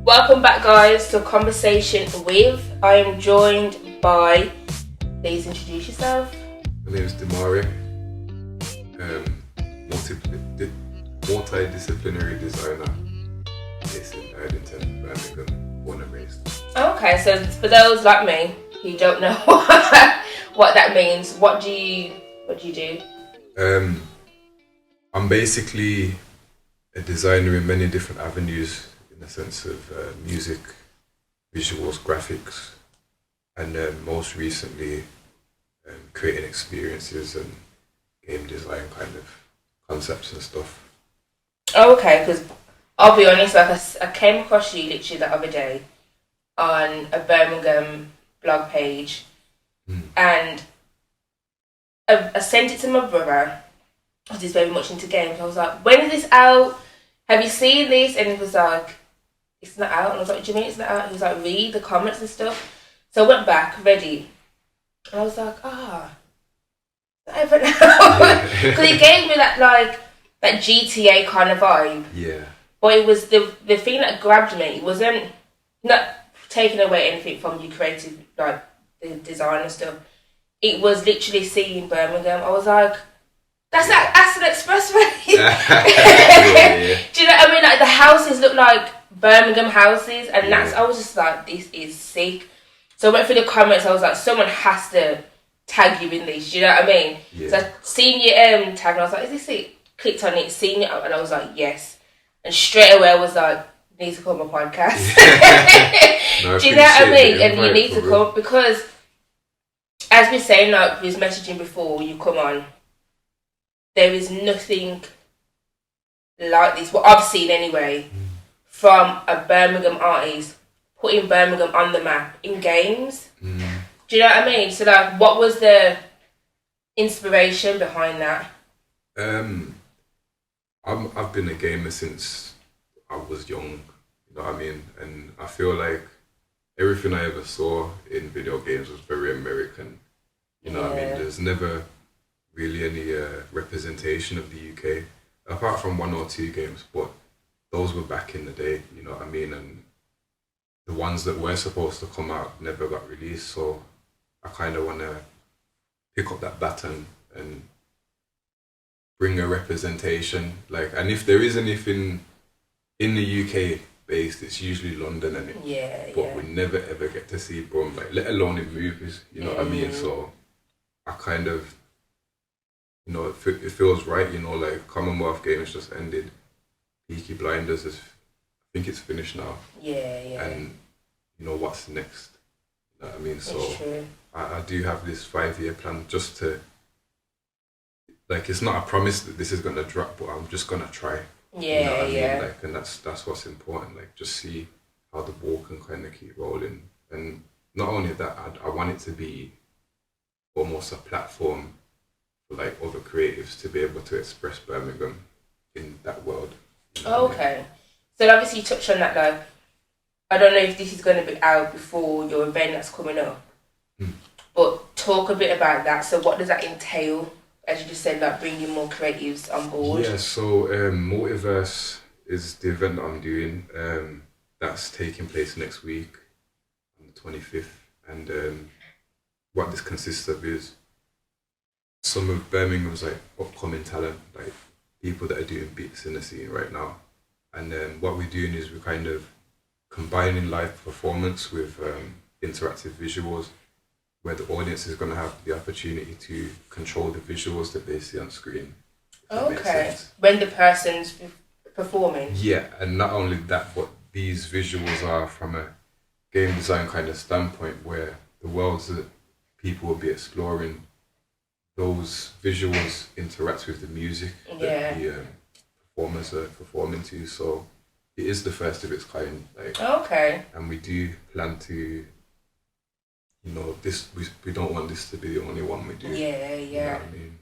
Welcome back, guys, to a conversation with. I am joined by. Please introduce yourself. My name is Demarae. Multidisciplinary designer based in Ardington, Birmingham, born and raised. Okay, so for those like me who don't know what that means, what do you do? I'm basically a designer in many different avenues, in the sense of music, visuals, graphics, and most recently creating experiences and game design kind of concepts and stuff. Okay, because I'll be honest, like I came across you literally the other day on a Birmingham blog page, and I sent it to my brother, because he's very much into games. I was like, when is this out? Have you seen this? And he was like, it's not out. And I was like, do you mean it's not out? He was like, read the comments and stuff. So I went back, read it, and I was like, not ever now. Because he gave me that GTA kind of vibe. Yeah. But it was the thing that grabbed me. It wasn't not taking away anything from your creative, like the design and stuff. It was literally seeing Birmingham. I was like, that's like Aston Expressway. Yeah. Do you know what I mean? Like the houses look like Birmingham houses, and I was just like, this is sick. So I went through the comments. I was like, someone has to tag you in this. Do you know what I mean? Yeah. So I seen your tag, and I was like, is this it? Clicked on it, seen it, and I was like, yes. And straight away I was like, need to come on my podcast. No, do you know what I mean? And you need to come, because as we're saying, like we was messaging before you come on, there is nothing like this, what I've seen anyway, from a Birmingham artist putting Birmingham on the map in games. Do you know what I mean? So like, what was the inspiration behind that? I've been a gamer since I was young, you know what I mean? And I feel like everything I ever saw in video games was very American, you know what I mean? There's never really any representation of the UK, apart from one or two games, but those were back in the day, you know what I mean? And the ones that were supposed to come out never got released, so I kind of want to pick up that baton and bring a representation, and if there is anything in the UK based, it's usually London, but we never ever get to see Brums, let alone in movies, you know what I mean? So I kind of, you know, it feels right, you know, Commonwealth Games just ended, Peaky Blinders I think it's finished now. And you know, what's next? You know what I mean? So I do have this 5-year plan just to, it's not a promise that this is gonna drop, but I'm just gonna try. You know what I mean? And that's what's important. Just see how the ball can kind of keep rolling. And not only that, I want it to be almost a platform for other creatives to be able to express Birmingham in that world. You know okay. So obviously you touched on that, I don't know if this is going to be out before your event that's coming up, but talk a bit about that. So what does that entail? As you just said, bringing more creatives on board. Yeah, so Multiverse is the event that I'm doing. That's taking place next week on the 25th. And what this consists of is some of Birmingham's upcoming talent, people that are doing beats in the scene right now. And what we're doing is we're kind of combining live performance with interactive visuals, where the audience is going to have the opportunity to control the visuals that they see on screen. Okay. When the person's performing? Yeah, and not only that, but these visuals are from a game design kind of standpoint, where the worlds that people will be exploring, those visuals interact with the music that the performers are performing to. So it is the first of its kind. Okay. And we do plan to, you know, we don't want this to be the only one we do. Yeah. You know what I mean?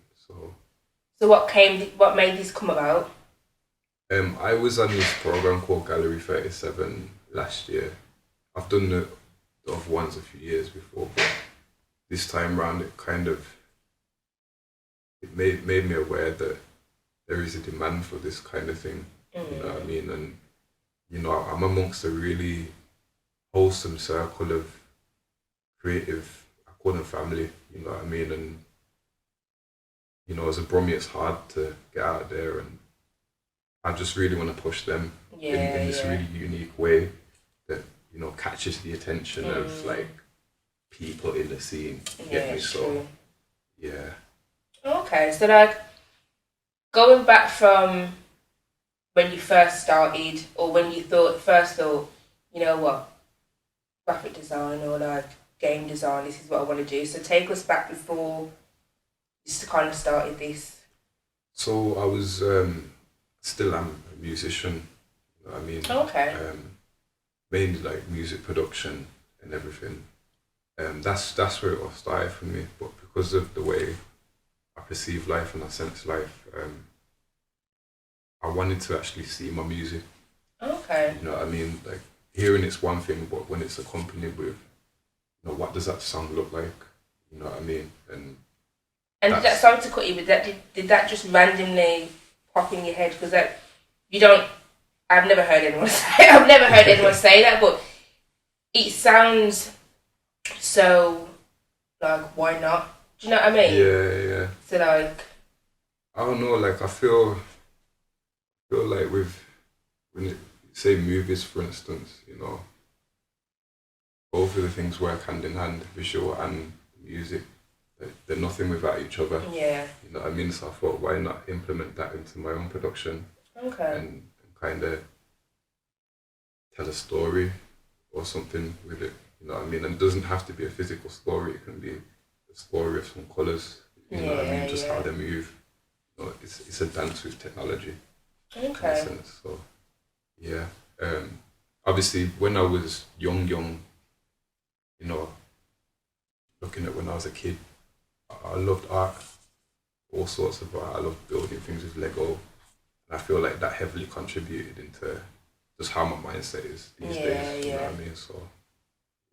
So what made this come about? I was on this program called Gallery 37 last year. I've done the other ones a few years before, but this time round it made me aware that there is a demand for this kind of thing. You know what I mean? And you know, I'm amongst a really wholesome circle of creative, I call them family, you know what I mean? And, you know, as a Brummie, it's hard to get out there, and I just really want to push them in this really unique way that, you know, catches the attention of like people in the scene. You get me? So, true. yeah. Okay, so like going back from when you first started, or when you first thought, you know what, graphic design or like game design, this is what I want to do. So take us back before you kind of started this. So I was still am a musician. You know what I mean? Okay. Mainly like music production and everything. That's where it all started for me. But because of the way I perceive life and I sense life, I wanted to actually see my music. Okay. You know what I mean? Like hearing it's one thing, but when it's accompanied with, you know, what does that song look like? You know what I mean? And did that song, to cut you, but did that just randomly pop in your head? Because that you don't. I've never heard anyone say. I've never heard anyone say that, but it sounds so like, why not? Do you know what I mean? Yeah. So like, I don't know. Like I feel like with when you say movies, for instance, you know, both of the things work hand in hand, visual and music. They're nothing without each other. Yeah. You know what I mean? So I thought, why not implement that into my own production? Okay. And kind of tell a story or something with it. You know what I mean? And it doesn't have to be a physical story. It can be a story of some colours. You know what I mean? Just how they move. You know, it's a dance with technology. Okay. In a sense. So, yeah. Obviously, when I was young, you know, looking at when I was a kid, I loved art, all sorts of art. I loved building things with Lego. And I feel like that heavily contributed into just how my mindset is these days. You know what I mean? So,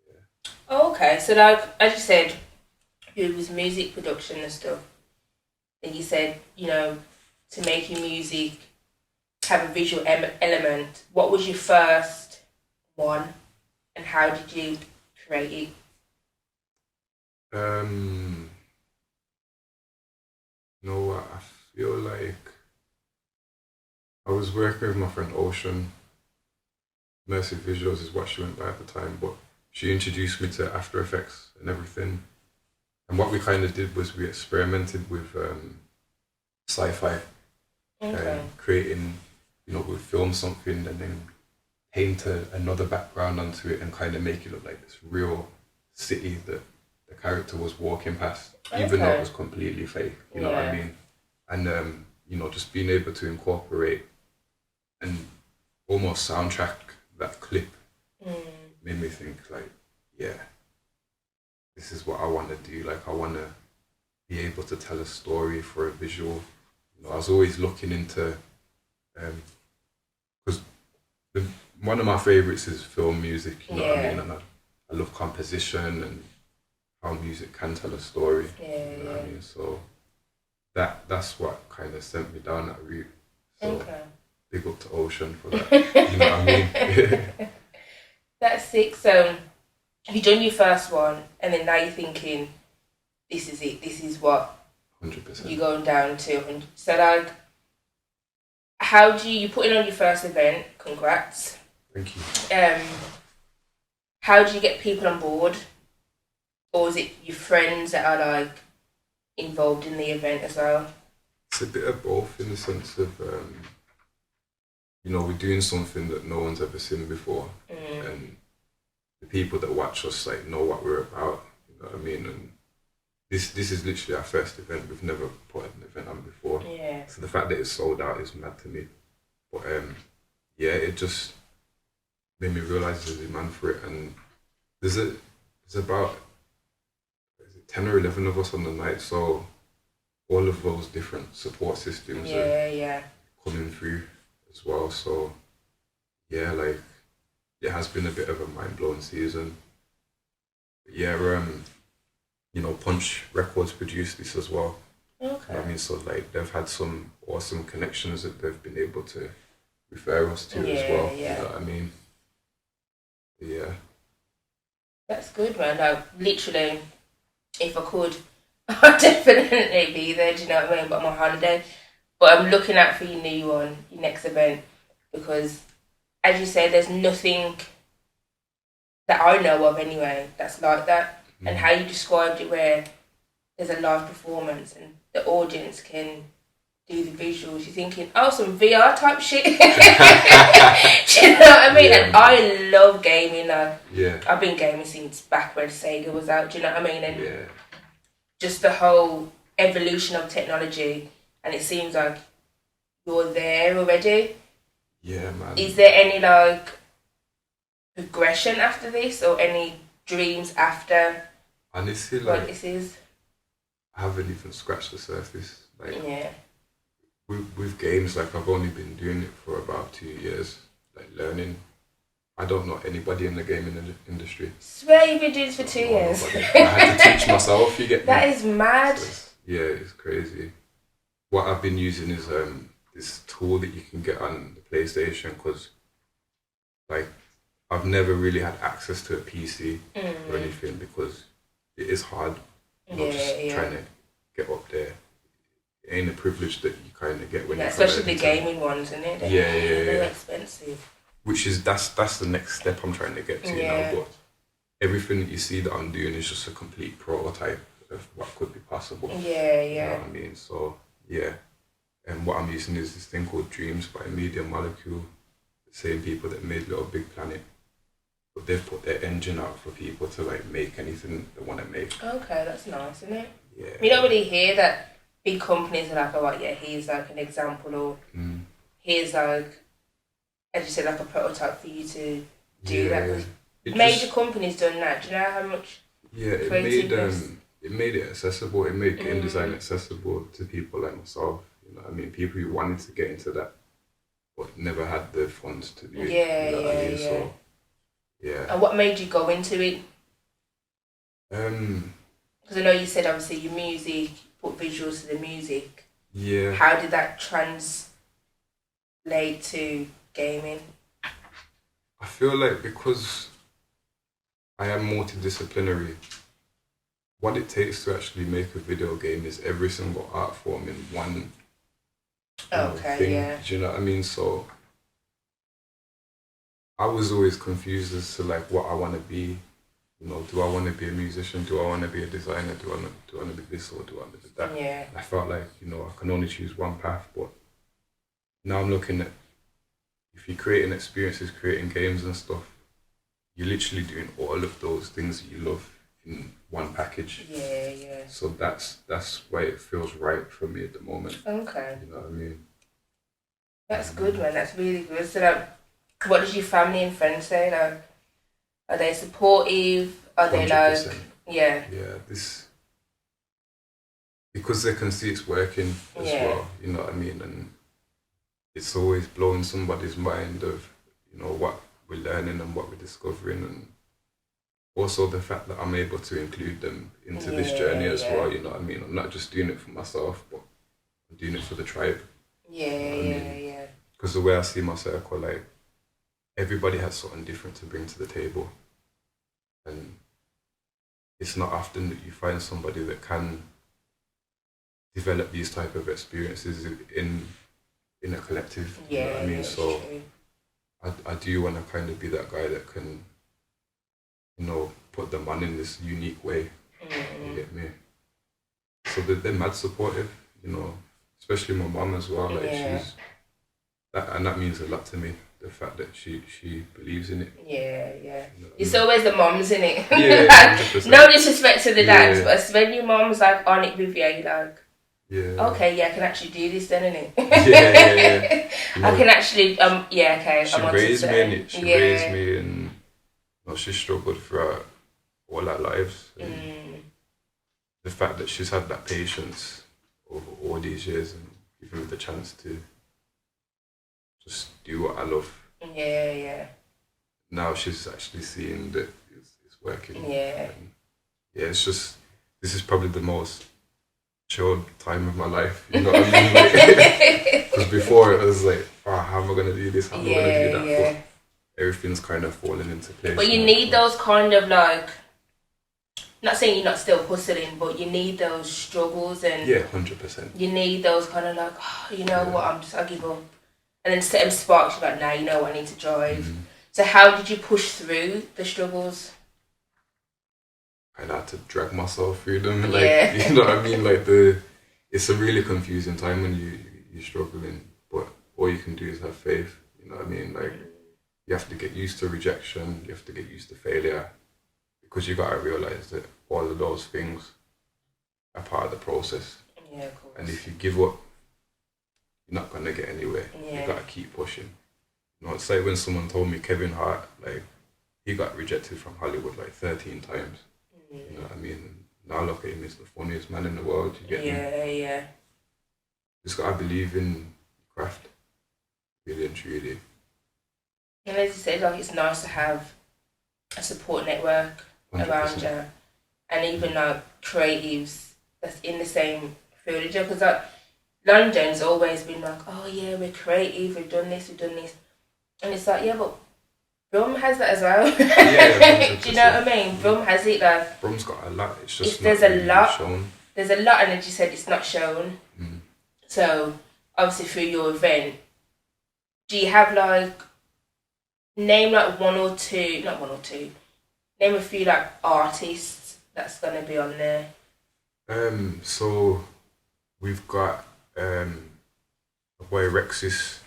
yeah. Oh, okay. So, like, as you said, it was music production and stuff. And you said, you know, to make your music have a visual element. What was your first one, and how did you create it? You know what? I feel like I was working with my friend Ocean. Immersive Visuals is what she went by at the time, but she introduced me to After Effects and everything. And what we kind of did was we experimented with sci-fi, creating, you know, we'd film something and then paint another background onto it and kind of make it look like this real city that the character was walking past, even though it was completely fake. You know what I mean? And you know, just being able to incorporate and almost soundtrack that clip made me think like, yeah, this is what I want to do. Like I want to be able to tell a story for a visual. You know, I was always looking into, because one of my favorites is film music. You know what I mean? And I love composition and how music can tell a story. You know what I mean? So that's what kind of sent me down that route. So big up to Ocean for that. You know what I mean? That's sick. So you done your first one, and then now you're thinking, this is it. This is what 100%. you're going down to. So like, how do you put in on your first event? Congrats. Thank you. How do you get people on board, or is it your friends that are like involved in the event as well? It's a bit of both, in the sense of you know, we're doing something that no one's ever seen before, and the people that watch us like know what we're about. You know what I mean? And this is literally our first event. We've never put an event on before. Yeah. So the fact that it's sold out is mad to me. But yeah, it just made me realise there's a demand for it, and there's about 10 or 11 of us on the night, so all of those different support systems are coming through as well. So yeah, like it has been a bit of a mind-blowing season. But yeah, you know, Punch Records produced this as well. Okay. I mean, so like they've had some awesome connections that they've been able to refer us to as well. Yeah. You know what I mean? Yeah. That's good, man. Like, literally, if I could, I'd definitely be there, do you know what I mean? But I'm on holiday. But I'm looking out for your new one, your next event, because, as you say, there's nothing that I know of anyway that's like that. And how you described it, where there's a live performance and the audience can do the visuals, you're thinking, oh, some VR type shit. Do you know what I mean? Yeah, and I love gaming. Yeah. I've been gaming since back when Sega was out, do you know what I mean? And Yeah. just the whole evolution of technology, and it seems like you're there already. Yeah, man. Is there any like progression after this, or any dreams after Honestly, what like, this is? I haven't even scratched the surface. Like, Yeah. with games, like, I've only been doing it for about 2 years, like, learning. I don't know anybody in the gaming industry. Swear you've been doing this for 2 years. Nobody. I had to teach myself, you get me? That is mad. So it's crazy. What I've been using is this tool that you can get on the PlayStation, because, like, I've never really had access to a PC or anything, because it is hard, trying to get up there. It ain't a privilege that you kind of get when you especially the gaming ones, isn't it? They're expensive. Which is that's the next step I'm trying to get to now. But everything that you see that I'm doing is just a complete prototype of what could be possible. You know what I mean? So and what I'm using is this thing called Dreams by Media Molecule, the same people that made Little Big Planet. But they've put their engine out for people to like make anything they want to make. Okay, that's nice, isn't it? Yeah. You don't really hear that big companies are like, oh, right, here's like an example, or here's like, as you said, like a prototype for you to do that. Major companies done that. Do you know how much? Yeah, it made it accessible. It made game design accessible to people like myself. You know what I mean? People who wanted to get into that, but never had the funds to do it. You know what I mean? So, and what made you go into it? Because I know you said obviously your music, put visuals to the music. Yeah. How did that translate to gaming? I feel like because I am multidisciplinary, what it takes to actually make a video game is every single art form in one thing. Do you know what I mean? So I was always confused as to like what I want to be. You know, do I want to be a musician? Do I want to be a designer? Do I want to be this or do I want to be that? Yeah. I felt like, you know, I can only choose one path, but now I'm looking at, if you're creating experiences, creating games and stuff, you're literally doing all of those things that you love in one package. Yeah. So that's why it feels right for me at the moment. Okay. You know what I mean? That's good, man. That's really good. So, like, what did your family and friends say? Like, are they supportive? Are they 100%. like, yeah, because they can see it's working as well. You know what I mean? And it's always blowing somebody's mind of, you know, what we're learning and what we're discovering, and also the fact that I'm able to include them into this journey as well. You know what I mean? I'm not just doing it for myself, but I'm doing it for the tribe. Yeah. Because the way I see my circle, like, everybody has something different to bring to the table, and it's not often that you find somebody that can develop these type of experiences in a collective. You know what I mean? So I do want to kind of be that guy that can, you know, put them on in this unique way. You get me? So they're mad supportive, you know, especially my mum as well. Like she's and that means a lot to me. The fact that she believes in it. Yeah. You know, it's always the mums, in it. Yeah. No disrespect to the dads, but when your mum's like on it with you, you're like, okay, I can actually do this then, innit? Yeah. You know, I can actually, okay. She raised me in it. She raised me, and you know, she struggled throughout all our lives. The fact that she's had that patience over all these years and given me the chance to just do what I love. Yeah. Now she's actually seeing that it's working. Yeah. And it's just, this is probably the most chilled time of my life. You know what I mean? Because before it was like, I how am I going to do this? How am I going to do that? Yeah. But everything's kind of falling into place. But you need those kind of like, not saying you're not still hustling, but you need those struggles and 100%. You need those kind of like, oh, you know what, I'll give up. And then certain sparks, you're like, nah, you know what, I need to drive. So how did you push through the struggles? I had to drag myself through them. Like, you know what I mean? Like it's a really confusing time when you're struggling, but all you can do is have faith. You know what I mean? Like you have to get used to rejection. You have to get used to failure, because you gotta realize that all of those things are part of the process. Yeah, of course. And if you give up, you're not gonna get anywhere. Yeah. You gotta keep pushing. You know, it's like when someone told me Kevin Hart, like he got rejected from Hollywood like 13 times. You know what I mean? Now look at him, he's the funniest man in the world. You get me? Yeah. Just gotta believe in craft, really and truly. And as you said, like it's nice to have a support network 100%. around you, and even like creatives that's in the same field as you. Because like London's always been like, oh yeah, we're creative, we've done this, and it's like, yeah, but Brum has that as well. Yeah, do you know what I mean? Brum has it like. Brum's got a lot. It's just there's not a really lot. shown. There's a lot, and as you said, it's not shown. So obviously through your event, do you have like name like one or two? Name a few like artists that's gonna be on there. So we've got a boy Rexis,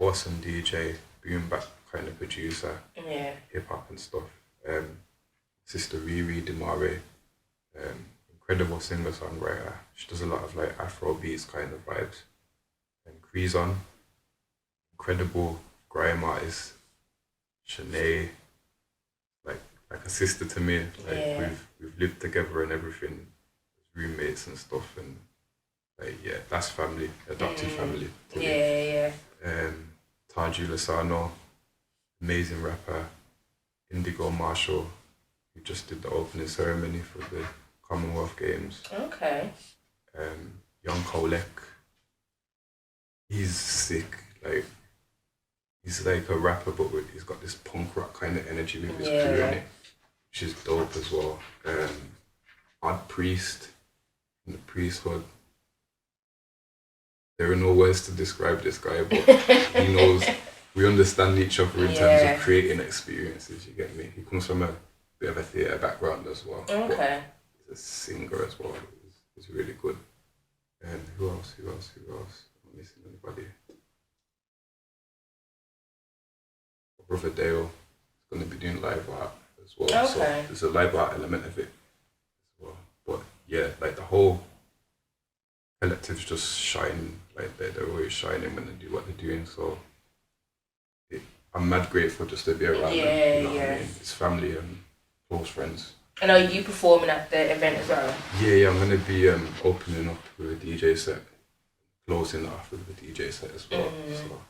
awesome DJ, boom bap kind of producer, hip hop and stuff. Sister Riri Demarae, incredible singer songwriter. She does a lot of like Afro beats kind of vibes. And Creezon, incredible grime artist. CHÉY, like a sister to me. Like we've lived together and everything, roommates and stuff, and like that's family, adopted family to me. Taju Lasano, amazing rapper. Indigo Marshall, who just did the opening ceremony for the Commonwealth Games. Okay. Young Kolek, he's sick. Like he's like a rapper, but he's got this punk rock kind of energy with his crew in it, which is dope as well. Odd Priest in the priesthood. There are no words to describe this guy, but he knows. We understand each other in terms of creating experiences. You get me? He comes from a bit of a theatre background as well. Okay. He's a singer as well. He's really good. And who else? I'm not missing anybody. Brother Dale is going to be doing live art as well. Okay. So there's a live art element of it as well. But yeah, like the whole collective's just shining. Like they're always shining when they do what they're doing. So I'm mad grateful just to be around them. You know what I mean? It's family and close friends. And are you performing at the event as well? Yeah, I'm going to be opening up with a DJ set, closing off with a DJ set as well. So,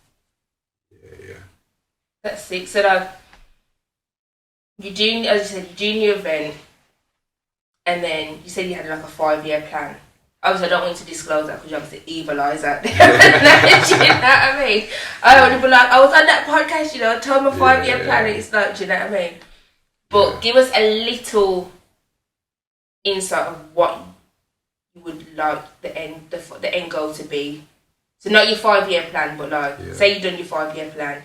yeah. That's sick. So like, as you said, you're doing your event, and then you said you had like a 5-year plan. Obviously, I don't want you to disclose that because you're obviously evil eyes out there. Do you know what I mean? I don't want to be like, I was on that podcast, told my 5-year plan. It's like, do you know what I mean? But give us a little insight of what you would like the end goal to be. So not your 5-year plan, but like, say you've done your 5-year plan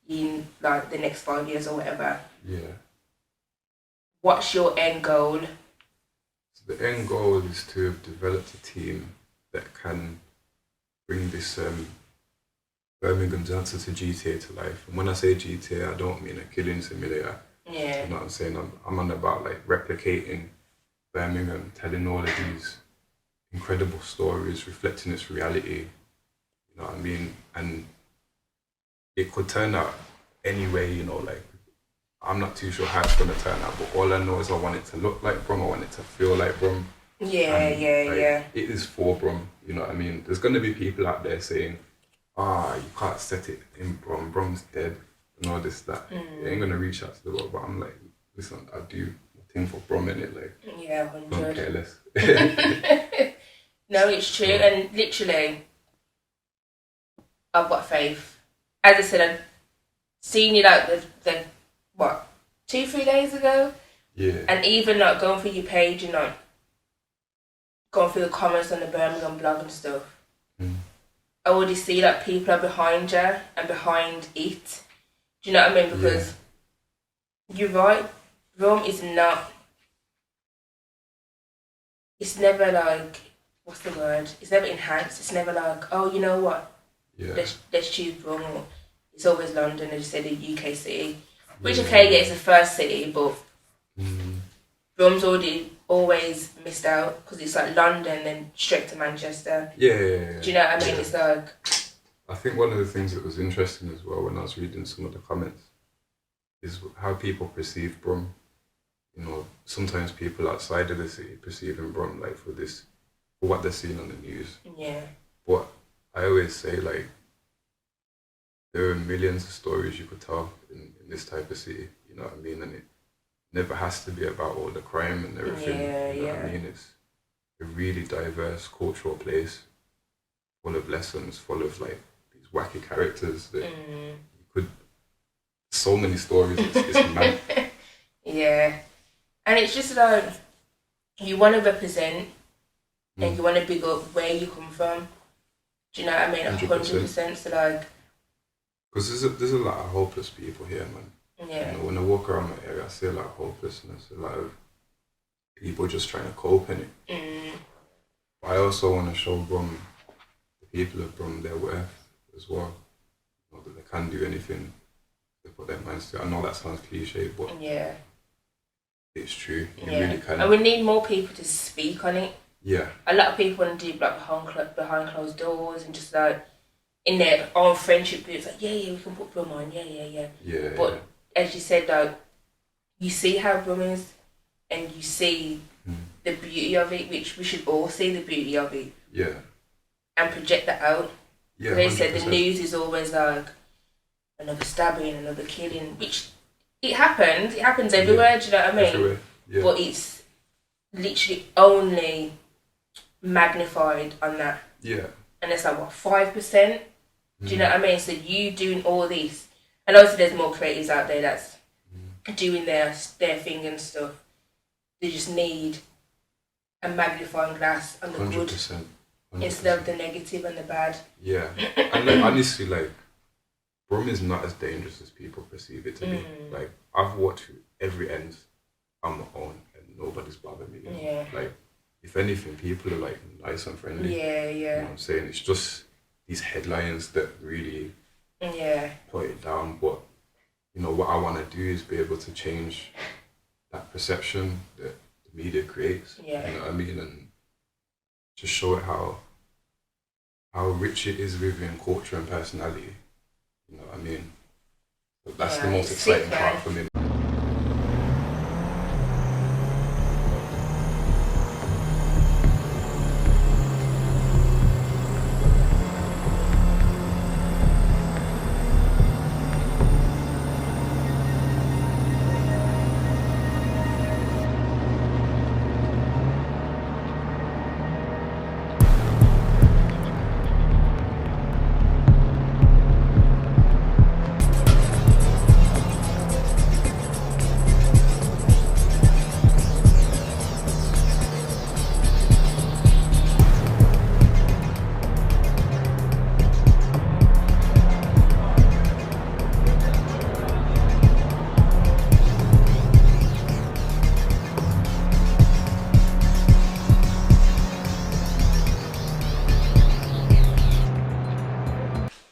in like the next 5 years or whatever. Yeah. What's your end goal? So the end goal is to have developed a team that can bring this Birmingham dancer to GTA to life. And when I say GTA, I don't mean a killing simulator. Yeah. You know what I'm saying? I'm on about like replicating Birmingham, telling all of these incredible stories, reflecting its reality. You know what I mean? And it could turn out any way, like I'm not too sure how it's gonna turn out, but all I know is I want it to look like Brum, I want it to feel like Brum. Yeah. It is for Brum, you know what I mean? There's gonna be people out there saying, you can't set it in Brum, Brum's dead, and all this, that. They ain't gonna reach out to the world, but I'm like, listen, I do a thing for Brum in it, like, 100. Don't care less. No, it's true, and literally, I've got faith as I said, I'd seen you like the what 2-3 days ago. Yeah. And even like going through your page and like going through the comments on the Birmingham blog and stuff, I already see like people are behind you and behind it. Do you know what I mean? Because you're right, Rome is not. It's never like, what's the word? It's never enhanced. It's never like, oh, you know what? Yeah. Let's choose Rome. Or it's always London, as you said, the UK city, which okay, it's the first city, but. Brums always missed out because it's like London then straight to Manchester. Yeah. Do you know what I mean? It's like. I think one of the things that was interesting as well when I was reading some of the comments is how people perceive Brum. You know, sometimes people outside of the city perceiving Brum like for what they're seeing on the news. Yeah. But I always say like there are millions of stories you could tell in this type of city. You know what I mean? And it never has to be about all the crime and everything. You know what I mean? It's a really diverse cultural place, full of lessons, full of like these wacky characters that you could. So many stories. It's mad. Yeah, and it's just like you want to represent and you want to big up where you come from. Do you know what I mean? 100%. So like, because there's a lot of hopeless people here, man. Yeah. You know, when I walk around my area, I see a lot of hopelessness, a lot of people just trying to cope in it. But I also want to show Brum, the people of Brum, their worth as well. You know, that they can do anything they put their minds to. I know that sounds cliche, but it's true. You really can. And we need more people to speak on it. Yeah. A lot of people want to do like behind closed doors and just like in their own friendship groups, like we can put Brum on, Yeah. But as you said, though, you see how Brum is, and you see the beauty of it, which we should all see the beauty of it. Yeah. And project that out. Yeah. They said the news is always like another stabbing, another killing, which it happens. It happens everywhere. Do you know what I mean? Everywhere. Yeah. But it's literally only magnified on that. Yeah. And it's like what 5%. Do you know what I mean? So you doing all this. And also there's more creators out there that's doing their thing and stuff. They just need a magnifying glass on the 100%, good 100%. instead of the negative and the bad. Yeah. And like, honestly, like, Brum is not as dangerous as people perceive it to be. Like, I've walked through every end on my own and nobody's bothered me. You know? Yeah. Like, if anything, people are like nice and friendly. Yeah. You know what I'm saying? It's just these headlines that really put it down. But you know what I want to do is be able to change that perception that the media creates. Yeah. You know what I mean? And just show it how rich it is within culture and personality. You know what I mean? But that's the most exciting part for me.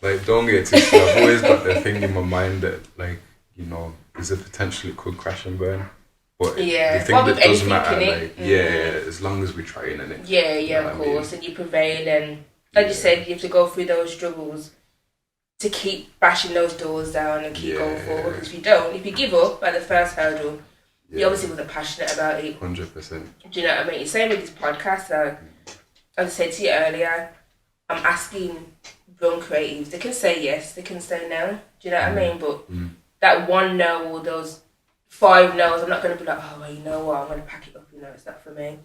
Like, don't get twisted. I've always got the thing in my mind that, like, you know, there's a potential it could crash and burn. But the thing that does matter, like, as long as we're trying in it. Yeah, of course. And you prevail, and like you said, you have to go through those struggles to keep bashing those doors down and keep going forward. Because if you don't, if you give up at the first hurdle, you obviously wasn't passionate about it. 100%. Do you know what I mean? It's same with this podcast. Like, as I said to you earlier, I'm asking Brum creatives. They can say yes, they can say no. Do you know what I mean? But that one no or those 5 no's, I'm not going to be like, oh, well, you know what, I'm going to pack it up. You know, it's not for me.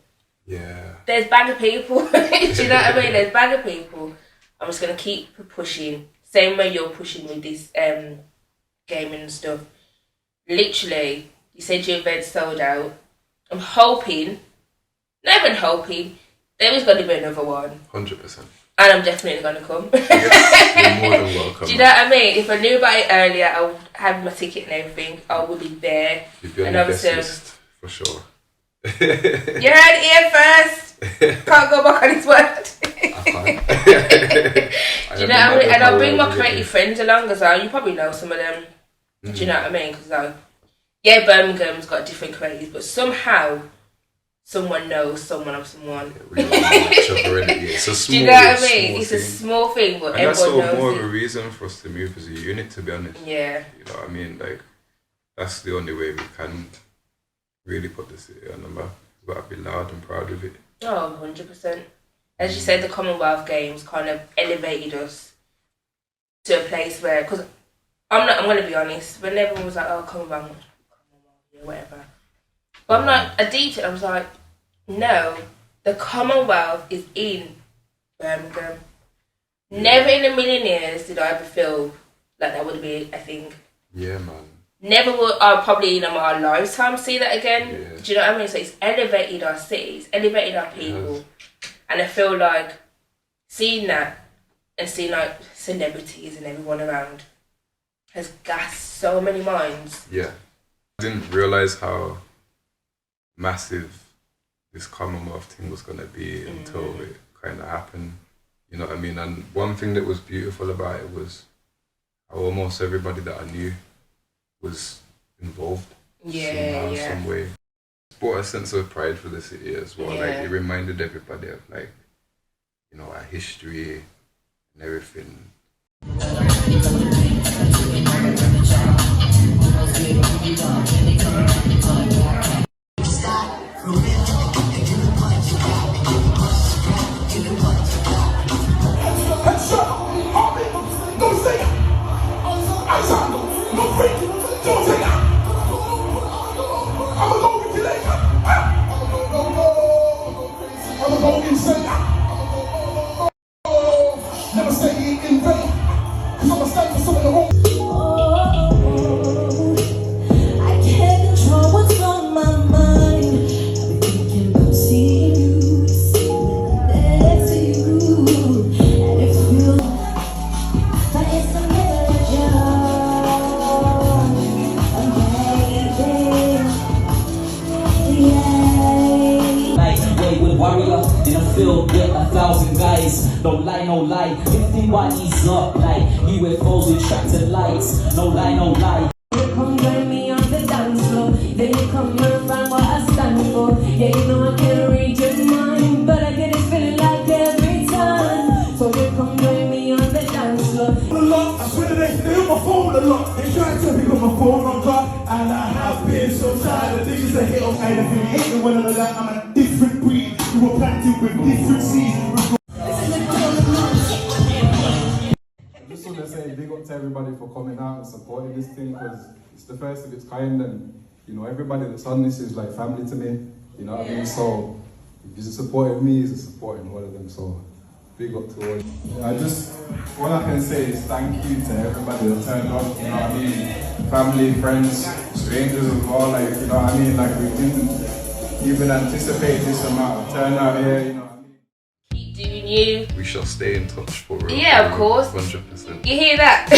Yeah. There's bag of people. Do you know what I mean? There's bag of people. I'm just going to keep pushing, same way you're pushing with this gaming and stuff. Literally, you said your event sold out. I'm hoping, not even hoping, there is going to be another one. 100%. And I'm definitely going to come. Yes, you're more than welcome. Do you know what I mean? If I knew about it earlier, I would have my ticket and everything. I would be there. You'd be on the guest list, for sure. You heard it here first. Can't go back on his word. I can't. Do you know what I mean? And I'll bring my creative friends along as well. You probably know some of them. Do you know what I mean? Because yeah, Birmingham's got different creatives, but somehow someone knows someone of someone. We all know each other, innit? It's a small, do you know what I mean? It's a small thing, but and everyone knows that's more it. of a reason for us to move as a unit, to be honest. Yeah. You know what I mean? Like, that's the only way we can really put the city on the map. We've got to be loud and proud of it. Oh, 100%. As you said, the Commonwealth Games kind of elevated us to a place where, because I'm going to be honest, when everyone was like, oh, Commonwealth, yeah, whatever. But I'm not addicted. I was like, no, the Commonwealth is in Birmingham. Never in a million years did I ever feel like that would be a thing. Yeah, man. Never will I probably in my lifetime see that again. Yeah. Do you know what I mean? So it's elevated our cities, elevated our people. And I feel like seeing that and seeing like celebrities and everyone around has gassed so many minds. Yeah. I didn't realise how massive this Commonwealth thing was going to be until it kind of happened. You know what I mean? And one thing that was beautiful about it was how almost everybody that I knew was involved somehow, some way. It brought a sense of pride for the city as well. Like, it reminded everybody of, like, you know, our history and everything. No lie, everybody's up like UFOs with tractor lights. No lie. You come join me on the dance floor, then you come and find what I stand for. Yeah, you know I can't read your mind, but I get it feeling like every time. So you come join me on the dance floor. A lot, I swear they steal my phone a lot. They try to pick up my phone on top, and I have been so tired of niggas that hit on anything. Hating one another, I'm a different breed. You were planted with different seeds. I just want to say big up to everybody for coming out and supporting this thing, because it's the first of its kind, and you know, everybody that's on this is like family to me, you know what I mean? So if you're supporting me, you're supporting all of them, so big up to all. All I can say is thank you to everybody that turned up, you know what I mean? Family, friends, strangers as well, like, you know what I mean? Like, we didn't even anticipate this amount of turnout here, you know. Doing you. We shall stay in touch for real. Yeah, of course. 100%. You hear that?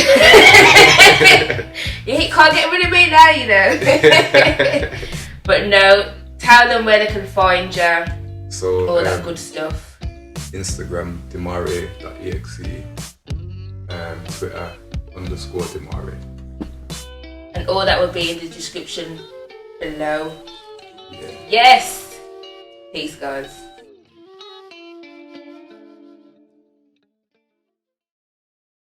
You can't get rid of me now, you know. But no, tell them where they can find you. So all that good stuff. Instagram demarae.exe, Twitter _Demarae. And all that will be in the description below. Yeah. Yes. Peace, guys.